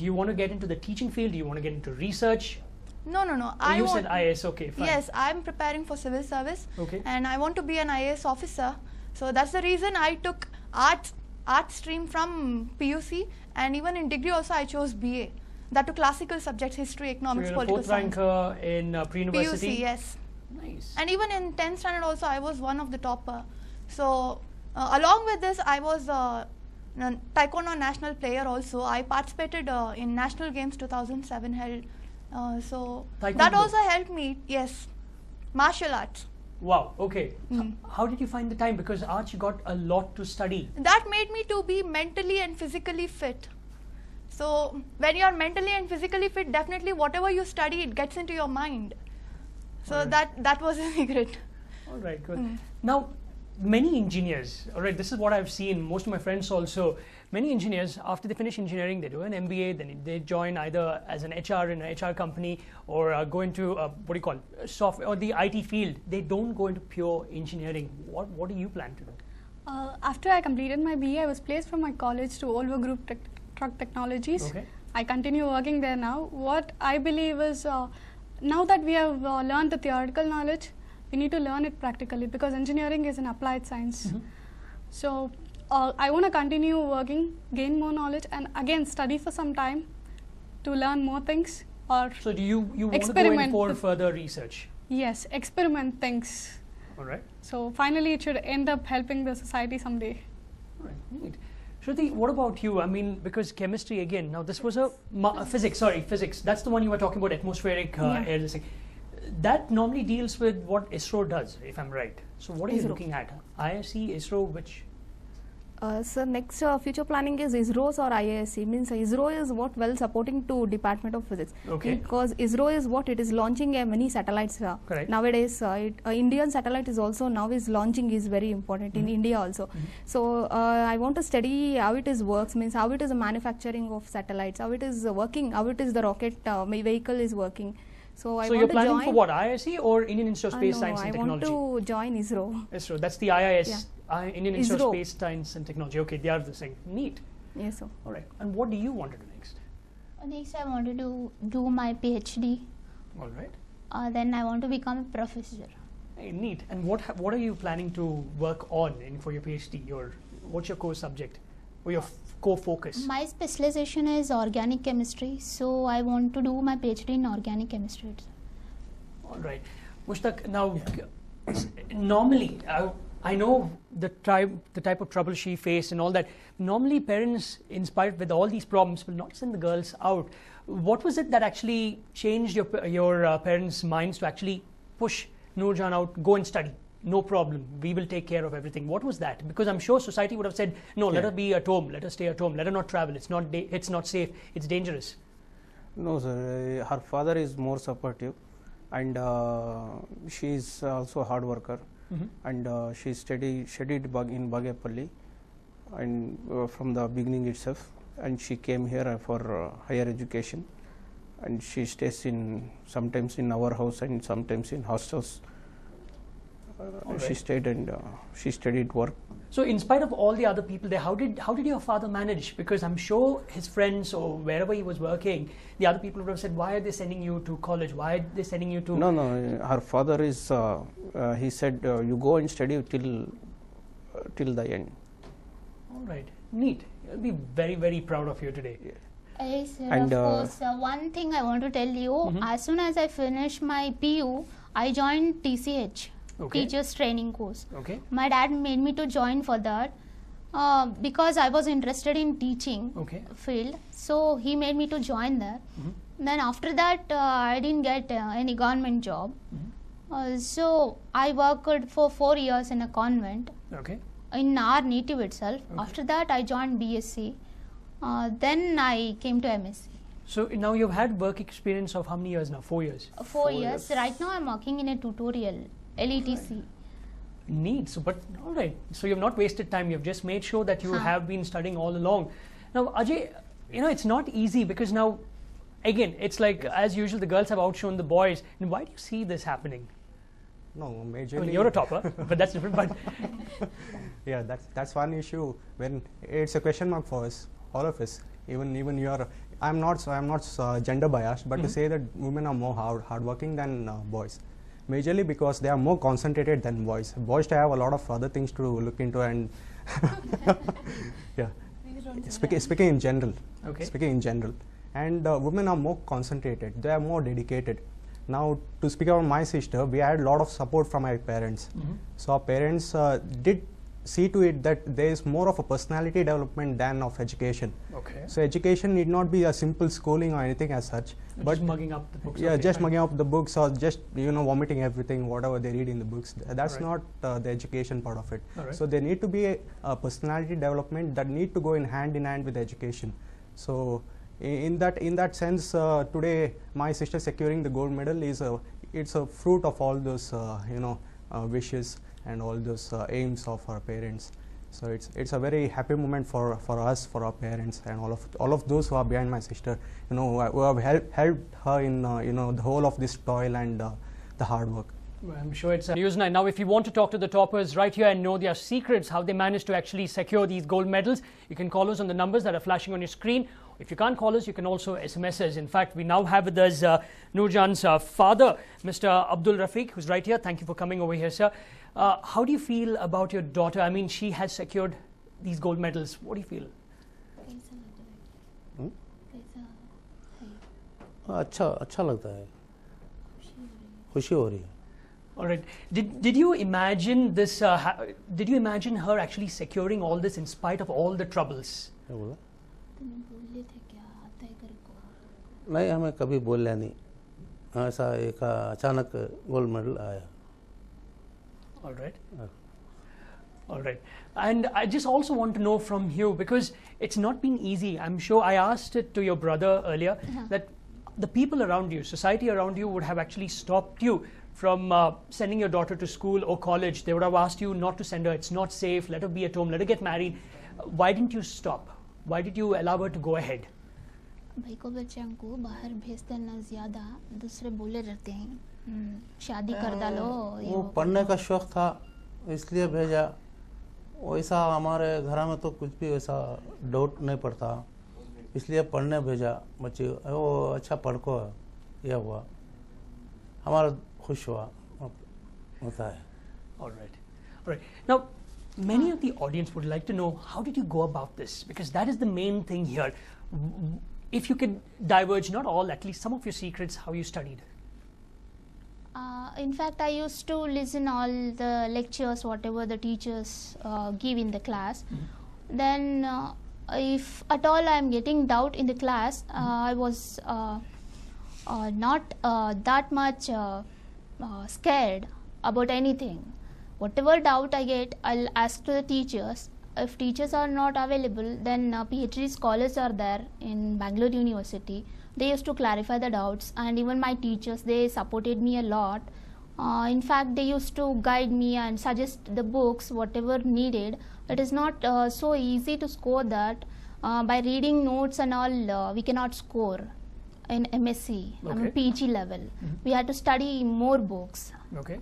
Do you want to get into the teaching field? Do you want to get into research? No. Oh, you said IAS, okay, fine. Yes, I'm preparing for civil service. Okay. And I want to be an IAS officer. So that's the reason I took art stream from PUC, and even in degree also I chose BA. That to classical subjects, history, economics, So you're a political fourth science. ranker in pre-university? PUC, yes. Nice. And even in 10th standard also I was one of the topper. So along with this, I was a taekwondo national player also. I participated in national games 2007 held. So that Taekwondo? also helped me, yes. Martial arts. Wow, okay. How did you find the time? Because Arch, you got a lot to study. That made me to be mentally and physically fit. So when you are mentally and physically fit, definitely whatever you study, it gets into your mind. So Alright. that was really great. All right, good. Now, many engineers, all right, this is what I've seen, most of my friends also, many engineers, after they finish engineering, they do an MBA, then they join either as an HR in an HR company or go into, what do you call it, software or the IT field. They don't go into pure engineering. What do you plan to do? After I completed my BA, I was placed from my college to Volvo Group Truck Technologies. Okay. I continue working there now. What I believe is, now that we have learned the theoretical knowledge, we need to learn it practically, because engineering is an applied science. So I want to continue working, gain more knowledge, and again study for some time to learn more things. Or So do you want to go in experiment for with- further research? yes, experiment things. All right. So finally, it should end up helping the society someday. All right, neat. Shruti, what about you? I mean, because chemistry again, now this was a physics. That's the one you were talking about, atmospheric Yeah. air. That normally deals with what ISRO does, if I'm right. So what are you ISRO. looking at? ISE, ISRO, which? So next future planning is ISRO's or IISc. Means ISRO is what well supporting to Department of Physics. Okay. Because ISRO is what it is launching many satellites Correct. nowadays. Indian satellite is also now is launching is very important in India also. So I want to study how it is works. Means how it is a manufacturing of satellites. How it is working. How it is the rocket vehicle is working. So I So want you're to planning join. for what? ISE or Indian Institute of Space no, Science I and want Technology? to join ISRO. ISRO. That's the IIS, Yeah. Indian Institute of ISRO. Space Science and Technology. Okay, they are the same. Neat. Yes, sir. All right. And what do you want to do next? Next, I wanted to do my PhD. All right. Then I want to become a professor. Hey, neat. And what are you planning to work on for your PhD? What's your core subject or your core focus? My specialization is organic chemistry, so I want to do my PhD in organic chemistry itself. All right. Mushtaq, now, normally, I know the type of trouble she faced and all that. Normally, parents, inspired with all these problems, will not send the girls out. What was it that actually changed your parents' minds to actually push Noorjan out, go and study? No problem. We will take care of everything. What was that? Because I'm sure society would have said, no, let her be at home. Let her stay at home. Let her not travel. It's not safe. It's dangerous. No, sir. Her father is more supportive, and she is also a hard worker, and she studied in Bagapalli, and from the beginning itself, and she came here for higher education, and she stays sometimes in our house and sometimes in hostels. She stayed and she studied work. So in spite of all the other people there, how did your father manage? Because I'm sure his friends or wherever he was working, the other people would have said, why are they sending you to college? Why are they sending you to... No, her father is, he said, you go and study till the end. All right, neat. I'll be very, very proud of you today. Yes, sir, And, of course. One thing I want to tell you, as soon as I finished my PU, I joined TCH, Okay. Teachers Training Course. Okay. My dad made me to join for that because I was interested in teaching Okay. field. So he made me to join there. Then after that, I didn't get any government job. So I worked for 4 years in a convent Okay. in our native itself. After that, I joined BSc. Then I came to MSc. So now you've had work experience of how many years now? 4 years. 4 years. Right now, I'm working in a tutorial, LETC. Neat. So, but all right. So you've not wasted time. You've just made sure that you have been studying all along. Now, Ajay, it's not easy because now, again, it's like as usual, the girls have outshone the boys. And why do you see this happening? No, majorly. I mean, you're a topper, but that's different. But Yeah, that's one issue when it's a question mark for us, all of us. Even you are I'm not gender biased, but to say that women are more hardworking than boys, majorly because they are more concentrated than boys. Boys have a lot of other things to look into, and yeah, speaking in general. Okay. Speaking in general, and women are more concentrated. They are more dedicated. Now, to speak about my sister, we had a lot of support from our parents. So our parents did see to it that there is more of a personality development than of education. Okay. So education need not be a simple schooling or anything as such, but just mugging up the books. yeah, okay, just fine. mugging up the books or just vomiting everything whatever they read in the books. That's Alright. not the education part of it. Alright. So there need to be a personality development that need to go in hand with education. So in that sense, today my sister securing the gold medal is it's a fruit of all those wishes and all those aims of our parents. So it's a very happy moment for us, for our parents, and all of those who are behind my sister, who have helped her in the whole of this toil and the hard work. Well, I'm sure it's news night. Now, if you want to talk to the toppers right here and know their secrets, how they managed to actually secure these gold medals, you can call us on the numbers that are flashing on your screen. If you can't call us, you can also SMS us. In fact, we now have with us Noorjan's father, Mr. Abdul Rafiq, who's right here. Thank you for coming over here, sir. How do you feel about your daughter? I mean, she has secured these gold medals. What do you feel? अच्छा लगता है, खुशी हो रही है. All right. Did you imagine this? Did you imagine her actually securing all this in spite of all the troubles? क्या बोला? नहीं, हमें कभी बोला नहीं. ऐसा एक अचानक गोल्ड मेडल आया. All right. All right. And I just also want to know from you, because it's not been easy. I'm sure I asked it to your brother earlier, that the people around you, society around you would have actually stopped you from sending your daughter to school or college. They would have asked you not to send her. It's not safe. Let her be at home. Let her get married. Why didn't you stop? Why did you allow her to go ahead? भाई को बच्चों को बाहर भेजते ना ज़्यादा, दूसरे बोले रहते हैं शादी कर डालो. वो पढ़ने का शौक था इसलिए भेजा. वैसा हमारे घर में तो कुछ भी वैसा डाउट नहीं पड़ता, इसलिए पढ़ने भेजा. बच्चे वो अच्छा पढ़को यह हुआ, हमारा खुश हुआ होता है. All right. All right. Now, many of the audience would like to know, how did you go about this? Because that is the main thing here. If you could diverge, not all, at least some of your secrets, how you studied. In fact, I used to listen all the lectures, whatever the teachers give in the class. Then, if at all I am getting doubt in the class, I was not that much scared about anything. Whatever doubt I get, I'll ask to the teachers. If teachers are not available, then PhD scholars are there in Bangalore University. They used to clarify the doubts, and even my teachers, they supported me a lot. In fact, they used to guide me and suggest the books, whatever needed. It is not so easy to score that. By reading notes and all, we cannot score in MSc, I mean PG level. We had to study more books. Okay.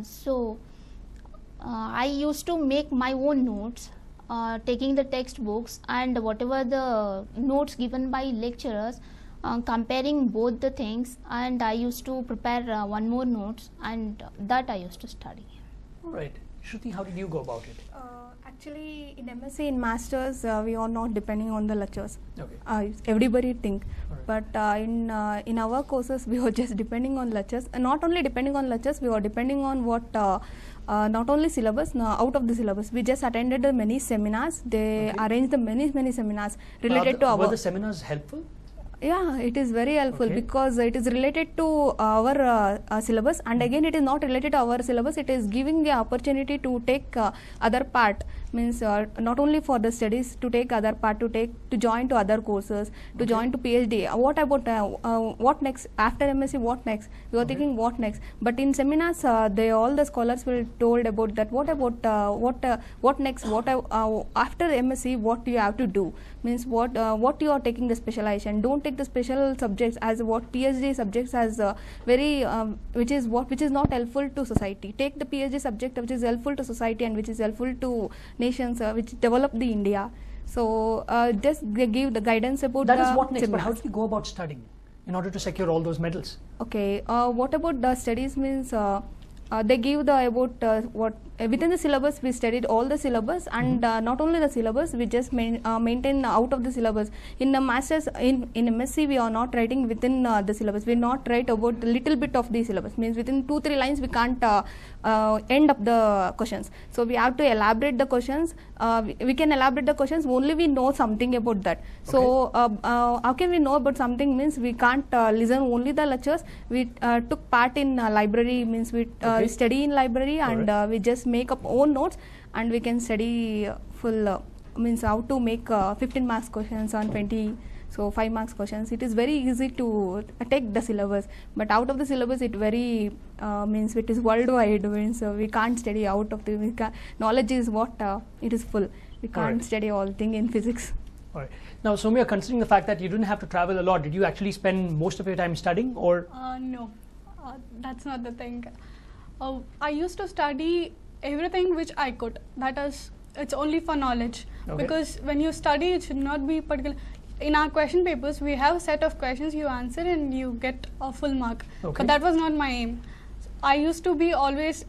So, I used to make my own notes, taking the textbooks and whatever the notes given by lecturers, comparing both the things, and I used to prepare one more notes, and that I used to study. All right. Shruti, how did you go about it? Actually, in MSc, in Masters, we are not depending on the lectures. Okay. Everybody think, Alright. but in our courses, we were just depending on lectures. And not only depending on lectures, we were depending on what not only syllabus, out of the syllabus. We just attended the many seminars. They arranged the many seminars related to our. Were the seminars helpful? Yeah, it is very helpful Okay. because it is related to our syllabus, and again it is not related to our syllabus. It is giving the opportunity to take other part, means not only for the studies, to take other part, to join to other courses, to join to PhD. What about what next after MSc? What next? We are thinking what next. But in seminars, all the scholars will told about that. What about what next? After MSc, what you have to do? Means what you are taking the specialization. Don't take the special subjects as what PhD subjects as very which is not helpful to society. Take the PhD subject which is helpful to society and which is helpful to nations, which develop the India. So just they give the guidance about That the is what next. But gymnastics. how do you go about studying in order to secure all those medals? Okay, what about the studies means they give the about what within the syllabus we studied all the syllabus, and not only the syllabus, we just maintain out of the syllabus. In the masters in MSc we are not writing within the syllabus. We not write about a little bit of the syllabus, means within 2-3 lines we can't end up the questions. So we have to elaborate the questions. We can elaborate the questions only we know something about that. So how can we know about something means we can't listen only the lectures. We took part in library, means we study in library, and we just make up own notes, and we can study full means how to make 15 marks questions on 20, so 5 marks questions. It is very easy to take the syllabus, but out of the syllabus it very means it is worldwide, means we can't study out of the knowledge is what it is full. We can't study all thing in physics. All right. Now, Soumya, considering the fact that you didn't have to travel a lot, did you actually spend most of your time studying, or? No, that's not the thing. I used to study everything which I could. That is, it's only for knowledge. Because when you study, it should not be particular. In our question papers, we have a set of questions you answer and you get a full mark. But that was not my aim. I used to be always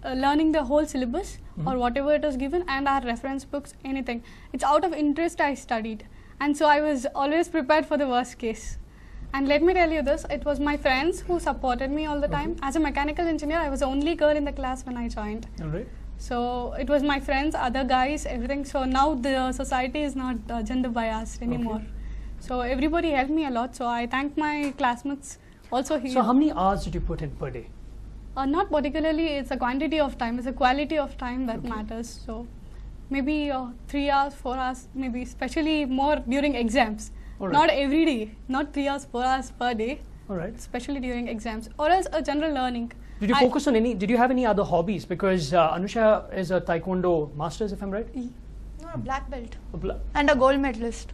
learning the whole syllabus or whatever it is given, and our reference books, anything. It's out of interest I studied. And so I was always prepared for the worst case. And let me tell you this, it was my friends who supported me all the time. As a mechanical engineer, I was the only girl in the class when I joined. All right. So it was my friends, other guys, everything. So now the society is not gender biased anymore. So everybody helped me a lot. So I thank my classmates also here. So how many hours did you put in per day? Not particularly, it's a quantity of time, it's a quality of time that matters. So maybe 3 hours, 4 hours, maybe especially more during exams. Not every day, not 3 hours, 4 hours per day. All right. Especially during exams, or else a general learning. Did you focus on did you have any other hobbies? Because Anusha is a Taekwondo masters, if I'm right? No, a black belt. A And a gold medalist.